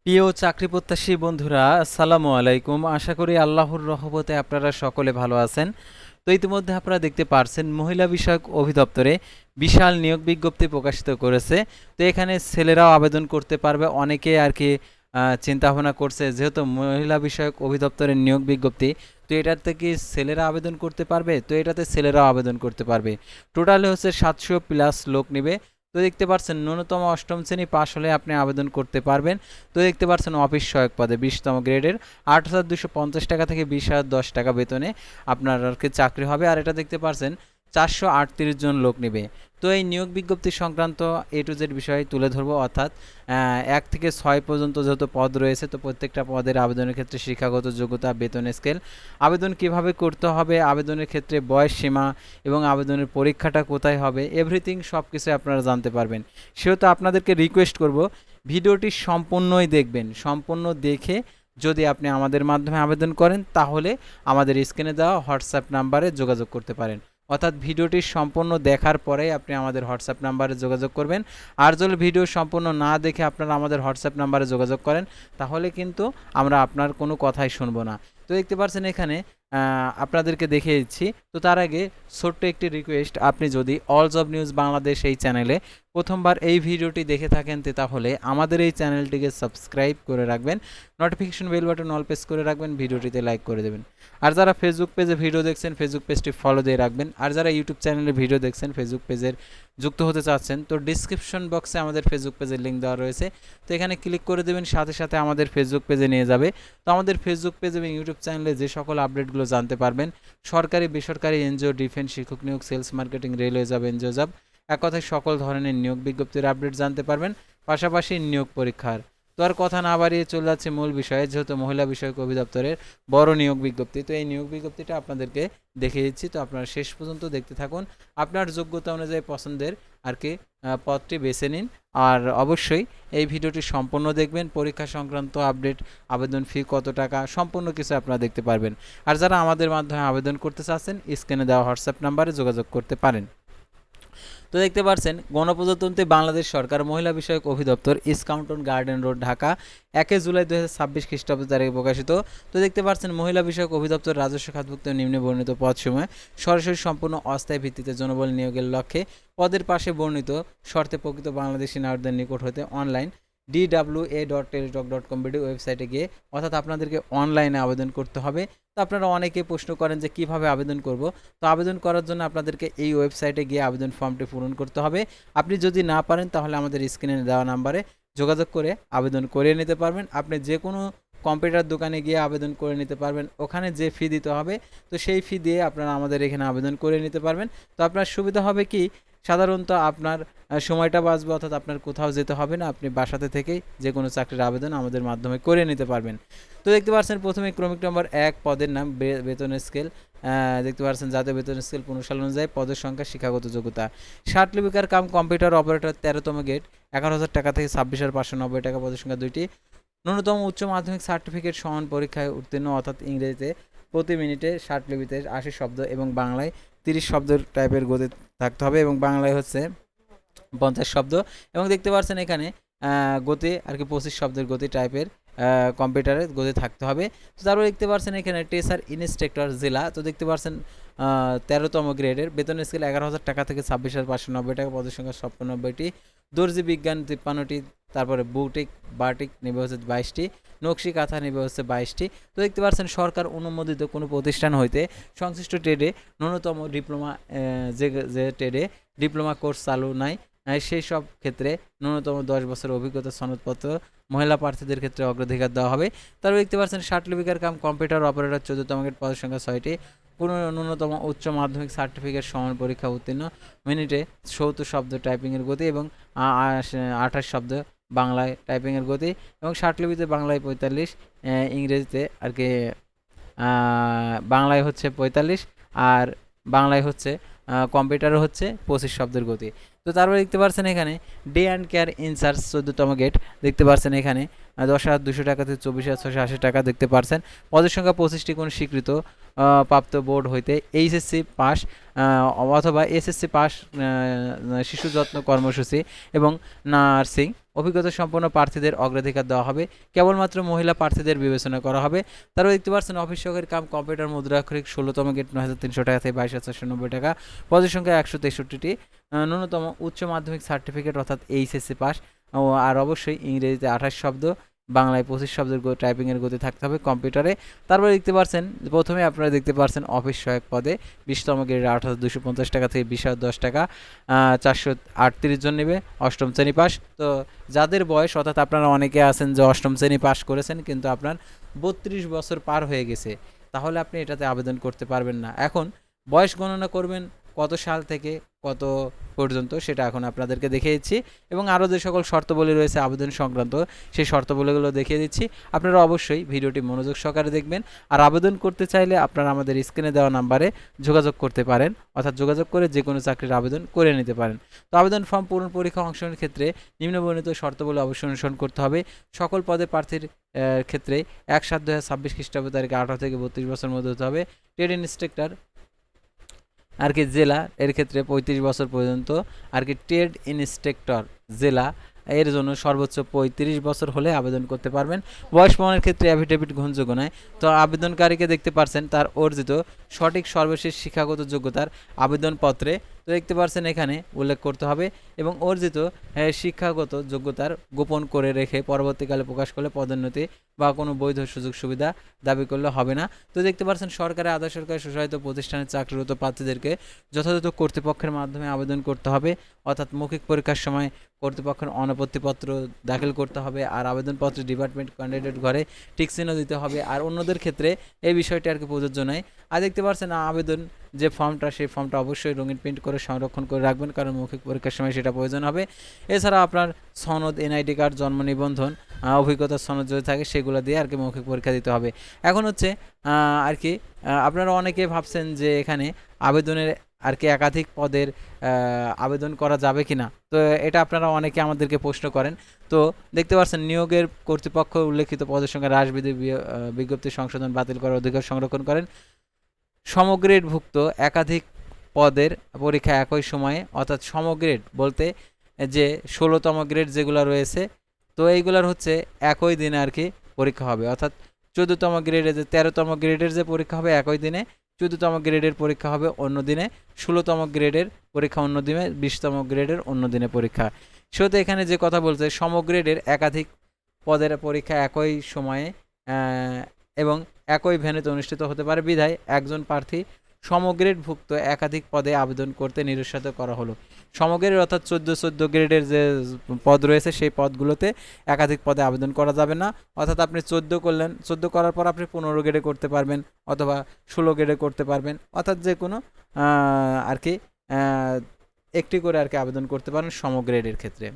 প্রিয় চাকরি প্রত্যাশী বন্ধুরা, আসসালামু আলাইকুম। আশা করি আল্লাহর রহমতে আপনারা সকলে ভালো আছেন। তো ইতিমধ্যে আপনারা দেখতে পারছেন মহিলা বিষয়ক অধিদপ্তরে বিশাল নিয়োগ বিজ্ঞপ্তি প্রকাশিত করেছে। তো এখানে ছেলেরাও আবেদন করতে পারবে। অনেকে আর কি চিন্তা ভাবনা করছে, যেহেতু মহিলা বিষয়ক অধিদপ্তরের নিয়োগ বিজ্ঞপ্তি, তো এটাতে কি ছেলেরা আবেদন করতে পারবে? তো এটাতে ছেলেরাও আবেদন করতে পারবে। টোটালে হচ্ছে 700+ লোক নেবে। তো দেখতে পাচ্ছেন ন্যূনতম অষ্টম শ্রেণী পাশ হলে আপনি আবেদন করতে পারবেন। তো দেখতে পাচ্ছেন অফিস সহায়ক পদে 20তম গ্রেডের 8,250 টাকা থেকে 20,010 টাকা বেতনে আপনার আর কি চাকরি হবে। আর এটা দেখতে পাচ্ছেন 438 জন লোক নেবে। তো এই নিয়োগ বিজ্ঞপ্তি সংক্রান্ত A to Z বিষয় তুলে ধরবো, অর্থাৎ 1 থেকে 6 পর্যন্ত যেহেতু পদ রয়েছে, তো প্রত্যেকটা পদের আবেদনের ক্ষেত্রে শিক্ষাগত যোগ্যতা, বেতন স্কেল, আবেদন কিভাবে করতে হবে, আবেদনের ক্ষেত্রে বয়স সীমা এবং আবেদনের পরীক্ষাটা কোথায় হবে, এভরিথিং সব কিছু আপনারা জানতে পারবেন। সেহেতু আপনাদেরকে রিকোয়েস্ট করব, ভিডিওটি সম্পূর্ণই দেখবেন। সম্পূর্ণ দেখে যদি আপনি আমাদের মাধ্যমে আবেদন করেন, তাহলে আমাদের স্ক্রিনে দেওয়া হোয়াটসঅ্যাপ নাম্বারে যোগাযোগ করতে পারেন। অর্থাৎ ভিডিওটি সম্পূর্ণ দেখার পরেই আপনি আমাদের হোয়াটসঅ্যাপ নাম্বারে যোগাযোগ করবেন। আর যদি ভিডিও সম্পূর্ণ না দেখে আপনারা আমাদের হোয়াটসঅ্যাপ নাম্বারে যোগাযোগ করেন, তাহলে কিন্তু আমরা আপনার কোনো কথাই শুনবো না। তো দেখতে পাচ্ছেন এখানে আপনাদেরকে দেখিয়ে দিচ্ছি। তো তার আগে ছোট্ট একটি রিকোয়েস্ট, আপনি যদি অল জব নিউজ বাংলাদেশ এই চ্যানেলে প্রথমবার এই ভিডিওটি দেখে থাকেন, তাহলে আমাদের এই চ্যানেলটিকে সাবস্ক্রাইব করে রাখবেন, notification bell button all press করে রাখবেন, ভিডিওটিতে লাইক করে দেবেন। আর যারা ফেসবুক পেজে ভিডিও দেখছেন, ফেসবুক পেজটি ফলো দিয়ে রাখবেন। আর যারা ইউটিউব চ্যানেলে ভিডিও দেখছেন, ফেসবুক পেজের যুক্ত হতে চাচ্ছেন, তো ডিসক্রিপশন বক্সে আমাদের ফেসবুক পেজের লিঙ্ক দেওয়া রয়েছে। তো এখানে ক্লিক করে দেবেন, সাথে সাথে আমাদের ফেসবুক পেজে নিয়ে যাবে। তো আমাদের ফেসবুক পেজ এবং ইউটিউব চ্যানেলে যে সকল আপডেটগুলো জানতে পারবেন, সরকারি, বেসরকারি, এনজিও, ডিফেন্স, শিক্ষক নিয়োগ, sales, marketing, railway job, NGO job, এক কথায় সকল ধরনের নিয়োগ বিজ্ঞপ্তির আপডেট জানতে পারবেন, পাশাপাশি নিয়োগ পরীক্ষার। তো আর কথা না বাড়িয়ে চলে যাচ্ছে মূল বিষয়ে, যেহেতু মহিলা বিষয়ক অধিদপ্তরের বড় নিয়োগ বিজ্ঞপ্তি। তো এই নিয়োগ বিজ্ঞপ্তিটা আপনাদেরকে দেখিয়ে দিচ্ছি। তো আপনারা শেষ পর্যন্ত দেখতে থাকুন, আপনার যোগ্যতা অনুযায়ী পছন্দের আর কি পদটি বেছে নিন। আর অবশ্যই এই ভিডিওটি সম্পূর্ণ দেখবেন। পরীক্ষা সংক্রান্ত আপডেট, আবেদন ফি কত টাকা, সম্পূর্ণ কিছু আপনারা দেখতে পারবেন। আর যারা আমাদের মাধ্যমে আবেদন করতে চাচ্ছেন, স্ক্রিনে দেওয়া হোয়াটসঅ্যাপ নাম্বারে যোগাযোগ করতে পারেন। তো দেখতে পাচ্ছেন গণপ্রজাতন্ত্রী বাংলাদেশ সরকার মহিলা বিষয়ক অধিদপ্তর, ইস্কাউন্টন গার্ডেন রোড, ঢাকা, 1 জুলাই 2026 খ্রিস্টাব্দ তারিখে প্রকাশিত। তো দেখতে পাচ্ছেন মহিলা বিষয়ক অধিদপ্তর রাজস্ব খাতভুক্ত নিম্নে বর্ণিত পদসমূহে সরাসরি সম্পূর্ণ অস্থায়ী ভিত্তিতে জনবল নিয়োগের লক্ষ্যে পদের পাশে বর্ণিত শর্তে প্রকৃত বাংলাদেশি নাগরিকদের নিকট হতে অনলাইন dwa.teletalk.com ওয়েবসাইটে গিয়ে, অর্থাৎ আপনাদেরকে অনলাইনে আবেদন করতে হবে। তো আপনারা অনেকে প্রশ্ন করেন যে কিভাবে আবেদন করব। তো আবেদন করার জন্য আপনাদেরকে এই ওয়েবসাইটে গিয়ে আবেদন ফর্মটি পূরণ করতে হবে। আপনি যদি না পারেন, তাহলে আমাদের স্ক্রিনে দেওয়া নাম্বারে যোগাযোগ করে আবেদন করে নিতে পারবেন। আপনি যে কোনো কম্পিউটার দোকানে গিয়ে আবেদন করে নিতে পারবেন। ওখানে যে ফি দিতে হবে, তো সেই ফি দিয়ে আপনারা আমাদের এখানে আবেদন করে নিতে পারবেন। তো আপনার সুবিধা হবে কি, সাধারণত আপনার সময়টা বাঁচবে, অর্থাৎ আপনার কোথাও যেতে হবে না, আপনি বাসাতে থেকেই যে কোনো চাকরির আবেদন আমাদের মাধ্যমে করে নিতে পারবেন। তো দেখতে পাচ্ছেন প্রথমে ক্রমিক নম্বর 1, পদের নাম, বেতনের স্কেল, দেখতে পাচ্ছেন জাতীয় বেতন স্কেল 15 সাল অনুযায়ী, পদের সংখ্যা, শিক্ষাগত যোগ্যতা, ষাট লিপিকার কাম কম্পিউটার অপারেটর 13তম গ্রেড 11,000 টাকা থেকে 26,590 টাকা, পদের সংখ্যা 2টি, ন্যূনতম উচ্চ মাধ্যমিক সার্টিফিকেট সমান পরীক্ষায় উত্তীর্ণ, অর্থাৎ ইংরেজিতে প্রতি মিনিটে 60 লিপিতে 80 শব্দ এবং বাংলায় 30 শব্দের টাইপের গতি থাকতে হবে, এবং বাংলায় হচ্ছে 50 শব্দ, এবং দেখতে পাচ্ছেন এখানে গতি আর কি 25 শব্দের গতি টাইপের কম্পিউটারের গতি থাকতে হবে। তো তারপর দেখতে পাচ্ছেন এখানে টেসার ইনস্ট্রাক্টর জেলা, তো দেখতে পাচ্ছেন 13তম গ্রেডের, বেতন স্কেল 11,000 টাকা থেকে 26,590 টাকা, পদের সংখ্যা 97টি, দর্জি বিজ্ঞান 53টি, তারপরে বুটিক বাটিক নেবে হচ্ছে 22টি, নকশি কাঁথা নেবে হচ্ছে 22টি। তো দেখতে পাচ্ছেন সরকার অনুমোদিত কোনো প্রতিষ্ঠান হইতে সংশ্লিষ্ট ট্রেডে ন্যূনতম ডিপ্লোমা, যে ট্রেডে ডিপ্লোমা কোর্স চালু নাই, সেই সব ক্ষেত্রে ন্যূনতম 10 বছর অভিজ্ঞতা সনদপত্র মহিলা প্রার্থীদের ক্ষেত্রে অগ্রাধিকার দেওয়া হবে। তারপর দেখতে পাচ্ছেন 60 লিপিকার কাম কম্পিউটার অপারেটর 14তম গ্রেড, পদের সংখ্যা 6টি, ন্যূনতম উচ্চ মাধ্যমিক সার্টিফিকেট সমান পরীক্ষা উত্তীর্ণ, মিনিটে 70 শব্দ টাইপিংয়ের গতি এবং 28 শব্দ বাংলায় টাইপিংয়ের গতি, এবং 60 লিপিতে বাংলায় 45, ইংরেজিতে আর কি বাংলায় হচ্ছে 45, আর বাংলায় হচ্ছে কম্পিউটারে হচ্ছে 25 শব্দের গতি। তো তারপরে দেখতে পাচ্ছেন এখানে ডে অ্যান্ড কেয়ার ইনচার্জ 14তম গেট, দেখতে পাচ্ছেন এখানে 10,200 টাকা থেকে 24,680 টাকা, দেখতে পাচ্ছেন পদের সংখ্যা 25টি, কোন স্বীকৃত প্রাপ্ত বোর্ড হইতে এইচএসসি পাস অথবা এসএসসি পাস শিশু যত্ন কর্মসূচি এবং নার্সিং অভিজ্ঞতা সম্পন্ন প্রার্থীদের অগ্রাধিকার দেওয়া হবে, কেবলমাত্র মহিলা প্রার্থীদের বিবেচনা করা হবে। তারপর দেখতে পাচ্ছেন অফিস সহকারী কাম কম্পিউটার মুদ্রাক্ষরিক 16তম গ্রেড 9,300 টাকা থেকে 22,490 টাকা, পদের সংখ্যা 163টি, ন্যূনতম উচ্চ মাধ্যমিক সার্টিফিকেট অর্থাৎ এইচএসসি পাস, আর অবশ্যই ইংরেজিতে 28 শব্দ, বাংলায় 25 শব্দের টাইপিংয়ের গতি থাকতে হবে কম্পিউটারে। তারপরে দেখতে পাচ্ছেন প্রথমে আপনারা দেখতে পাচ্ছেন অফিস সহায়ক পদে 20তম গ্রেডে 8,250 টাকা থেকে 20,010 টাকা, 438 জন নেবে, 8ম শ্রেণী পাস। তো যাদের বয়স অর্থাৎ আপনারা অনেকে আছেন যে 8ম শ্রেণী পাস করেছেন কিন্তু আপনার 32 বছর পার হয়ে গেছে, তাহলে আপনি এটাতে আবেদন করতে পারবেন না। এখন বয়স গণনা করবেন কত সাল থেকে কত পর্যন্ত সেটা এখন আপনাদেরকে দেখিয়ে দিচ্ছি, এবং আরও যে সকল শর্তাবলী রয়েছে আবেদন সংক্রান্ত সেই শর্তাবলীগুলো দেখিয়ে দিচ্ছি। আপনারা অবশ্যই ভিডিওটি মনোযোগ সহকারে দেখবেন। আর আবেদন করতে চাইলে আপনারা আমাদের স্ক্রিনে দেওয়া নাম্বারে যোগাযোগ করতে পারেন, অর্থাৎ যোগাযোগ করে যে কোনো চাকরির আবেদন করে নিতে পারেন। তো আবেদন ফর্ম পূরণ পরীক্ষা অংশগ্রহণের ক্ষেত্রে নিম্নবর্ণিত শর্তাবলী অবশ্যই অনুসরণ করতে হবে। সকল পদে প্রার্থীর ক্ষেত্রে 1/7/2026 খ্রিস্টাব্দ তারিখে 18 থেকে 32 বছর মধ্যে হতে হবে। ট্রেড ইন্সট্রাক্টর আর কি জেলা এর ক্ষেত্রে 35 বছর পর্যন্ত, আর কি ট্রেড ইন্সট্রাক্টর জেলা এর জন্য সর্বোচ্চ 35 বছর হলে আবেদন করতে পারবেন। বয়স প্রমাণের ক্ষেত্রে অ্যাফিডেভিট গ্রহণযোগ্য নয়। তো আবেদনকারীকে দেখতে পাচ্ছেন তার অর্জিত সঠিক সর্বশেষ শিক্ষাগত যোগ্যতার আবেদনপত্রে তো দেখতে পাচ্ছেন এখানে উল্লেখ করতে হবে, এবং অর্জিত শিক্ষাগত যোগ্যতার গোপন করে রেখে পরবর্তীকালে প্রকাশ করলে পদোন্নতি বা কোনো বৈধ সুযোগ সুবিধা দাবি করলে হবে না। তো দেখতে পাচ্ছেন সরকারি আধা সরকারি স্বশাসিত প্রতিষ্ঠানের চাকরিরত প্রার্থীদেরকে যথাযথ কর্তৃপক্ষের মাধ্যমে আবেদন করতে হবে, অর্থাৎ মৌখিক পরীক্ষার সময় কর্তৃপক্ষের অনাপত্তিপত্র দাখিল করতে হবে, আর আবেদনপত্রে ডিপার্টমেন্ট ক্যান্ডিডেট ঘরে টিক চিহ্ন দিতে হবে। আর অন্যদের ক্ষেত্রে এই বিষয়টি আর কি প্রযোজ্য নয়। আর দেখতে পাচ্ছেন আবেদন যে ফর্মটা সেই ফর্মটা অবশ্যই রঙিন প্রিন্ট করে সংরক্ষণ করে রাখবেন, কারণ মৌখিক পরীক্ষার সময় সেটা প্রয়োজন হবে। এছাড়া আপনার সনদ, এনআইডি কার্ড, জন্ম নিবন্ধন, অভিজ্ঞতার সনদ যদি থাকে সেগুলো দিয়ে আর কি মৌখিক পরীক্ষা দিতে হবে। এখন হচ্ছে আর কি আপনারা অনেকে ভাবছেন যে এখানে আবেদনের আর কি একাধিক পদের আবেদন করা যাবে কিনা, তো এটা আপনারা অনেকে আমাদেরকে প্রশ্ন করেন। তো দেখতে পাচ্ছেন নিয়োগের কর্তৃপক্ষ উল্লেখিত পদের সংখ্যা হ্রাস বিজ্ঞপ্তি সংশোধন বাতিল করার অধিকার সংরক্ষণ করেন। সমগ্রেডভুক্ত একাধিক পদের পরীক্ষা একই সময়ে, অর্থাৎ সমগ্রেড বলতে যে 16তম গ্রেড যেগুলো রয়েছে তো এইগুলার হচ্ছে একই দিনে আর কি পরীক্ষা হবে, অর্থাৎ 14তম গ্রেডে যে 13তম গ্রেডের যে পরীক্ষা হবে একই দিনে, 14তম গ্রেডের পরীক্ষা হবে অন্য দিনে, 16তম গ্রেডের পরীক্ষা অন্য দিনে, 20তম গ্রেডের অন্য দিনে পরীক্ষা। সেহেতু এখানে যে কথা বলছে সমগ্রেডের একাধিক পদের পরীক্ষা একই সময়ে এবং একই ভেন্যুতে অনুষ্ঠিত হতে পারে বিধায় একজন প্রার্থী সমগ্রেডভুক্ত একাধিক পদে আবেদন করতে নিরুৎসাহিত করা হলো। সমগ্রেড অর্থাৎ 14 গ্রেডের যে পদ রয়েছে সেই পদগুলোতে একাধিক পদে আবেদন করা যাবে না, অর্থাৎ আপনি 14 করলেন, 14 করার পর আপনি 15 গ্রেডে করতে পারবেন অথবা 16 গ্রেডে করতে পারবেন, অর্থাৎ যে কোনো আর কি একটি করে আর কি আবেদন করতে পারেন সমগ্রেডের ক্ষেত্রে।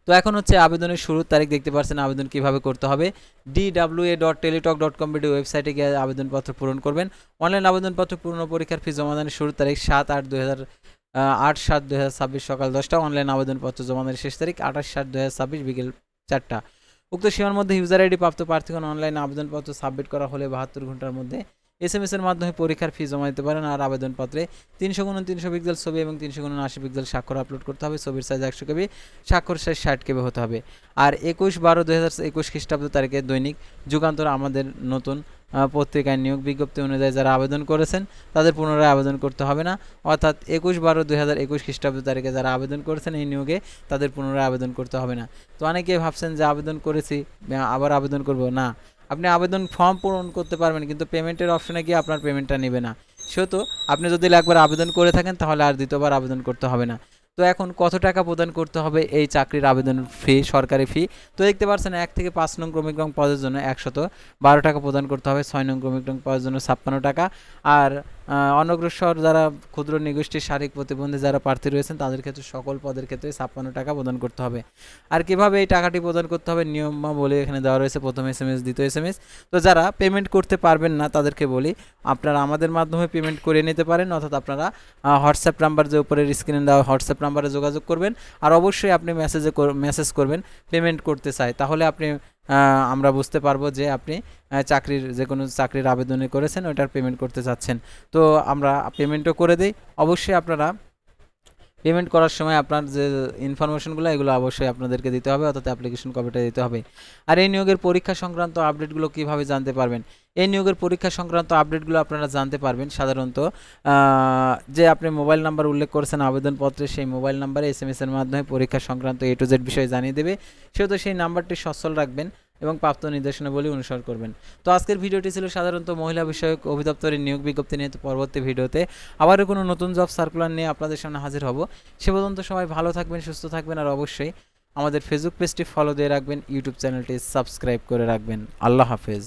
তো এখন হচ্ছে আবেদনের শুরুর তারিখ দেখতে পাচ্ছেন আবেদন কিভাবে করতে হবে। dwa.teletalk.com ওয়েবসাইটে গিয়ে আবেদনপত্র পূরণ করবেন। অনলাইন আবেদনপত্র পূর্ণ পরীক্ষার ফি জমাদানের শুরুর তারিখ 7/8/2026 সকাল 10টা। অনলাইন আবেদনপত্র জমাদানের শেষ তারিখ 28/7/2026 বিকেল 4টা। উক্ত সীমার মধ্যে ইউজার আইডি প্রাপ্ত প্রার্থীগণ অনলাইন আবেদনপত্র সাবমিট করা হলে 72 ঘন্টার মধ্যে SMS এর মাধ্যমে পরীক্ষার ফি জমা দিতে পারেন। আর আবেদনপত্রে 300x300 পিক্সেল ছবি এবং 300x80 পিক্সেল স্বাক্ষর আপলোড করতে হবে। ছবির সাইজ 100 KB, স্বাক্ষর সাইজ 60 KB হতে হবে। আর 21/12/2021 খ্রিস্টাব্দ তারিখে দৈনিক যুগান্তর আমাদের নতুন পত্রিকায় নিয়োগ বিজ্ঞপ্তি অনুযায়ী যারা আবেদন করেছেন তাদের পুনরায় আবেদন করতে হবে না, অর্থাৎ 21/12/2021 খ্রিস্টাব্দ তারিখে যারা আবেদন করেছেন এই নিয়োগে তাদের পুনরায় আবেদন করতে হবে না। তো অনেকেই ভাবছেন যে আবেদন করেছি আবার আবেদন করব না, আপনি আবেদন ফর্ম পূরণ করতে পারবেন কিন্তু পেমেন্টের অপশনে গিয়ে আপনার পেমেন্টটা নেবে না। সেহেতু আপনি যদি একবার আবেদন করে থাকেন তাহলে আর দ্বিতীয়বার আবেদন করতে হবে না। তো এখন কত টাকা প্রদান করতে হবে এই চাকরির আবেদন ফি, সরকারি ফি? তো দেখতে পাচ্ছেন 1 থেকে 5 নং ক্রমিক রং পদের জন্য 112 টাকা প্রদান করতে হবে, 6 নং ক্রমিক রং পদের জন্য 56 টাকা, আর অনগ্রসর যারা ক্ষুদ্র নিগোষ্ঠীর শারীরিক প্রতিবন্ধী যারা প্রার্থী রয়েছেন তাদের ক্ষেত্রে সকল পদের ক্ষেত্রে 56 টাকা প্রদান করতে হবে। আর কিভাবে এই টাকাটি প্রদান করতে হবে নিয়মাবলী এখানে দেওয়া রয়েছে, প্রথম SMS, দ্বিতীয় SMS। তো যারা পেমেন্ট করতে পারবেন না তাদেরকে বলি আপনারা আমাদের মাধ্যমে পেমেন্ট করে নিতে পারেন, অর্থাৎ আপনারা হোয়াটসঅ্যাপ নাম্বার যে উপরের স্ক্রিনে দেওয়া হোয়াটসঅ্যাপ নাম্বারে যোগাযোগ করবেন। আর অবশ্যই আপনি মেসেজ করবেন পেমেন্ট করতে চাই, তাহলে আপনি আমরা বুঝতে পারবো যে আপনি চাকরির যে কোনো চাকরির আবেদনে করেছেন ওইটার পেমেন্ট করতে চাচ্ছেন। তো আমরা পেমেন্টও করে দিই। অবশ্যই আপনারা পেমেন্ট করার সময় আপনার যে ইনফরমেশনগুলো এগুলো অবশ্যই আপনাদেরকে দিতে হবে, অর্থাৎ অ্যাপ্লিকেশন কপিটা দিতে হবে। আর এই নিয়োগের পরীক্ষা সংক্রান্ত আপডেটগুলো কিভাবে জানতে পারবেন? এই নিয়োগের পরীক্ষা সংক্রান্ত আপডেটগুলো আপনারা জানতে পারবেন সাধারণত যে আপনি মোবাইল নাম্বার উল্লেখ করেছেন আবেদনপত্রে, সেই মোবাইল নাম্বারে SMS এর মাধ্যমে পরীক্ষা সংক্রান্ত A to Z বিষয়ে জানিয়ে দেবে। সেহেতু সেই নাম্বারটি সচল রাখবেন এবং প্রাপ্ত নির্দেশনাবলী অনুসরণ করবেন। তো আজকের ভিডিওটি ছিল সাধারণত মহিলা বিষয়ক অধিদপ্তরের নিয়োগ বিজ্ঞপ্তি নিয়ে। তো পরবর্তী ভিডিওতে আবারও কোনো নতুন জব সার্কুলার নিয়ে আপনাদের সামনে হাজির হব। সে পর্যন্ত সবাই ভালো থাকবেন, সুস্থ থাকবেন, আর অবশ্যই আমাদের ফেসবুক পেজটি ফলো দিয়ে রাখবেন, ইউটিউব চ্যানেলটি সাবস্ক্রাইব করে রাখবেন। আল্লাহ হাফেজ।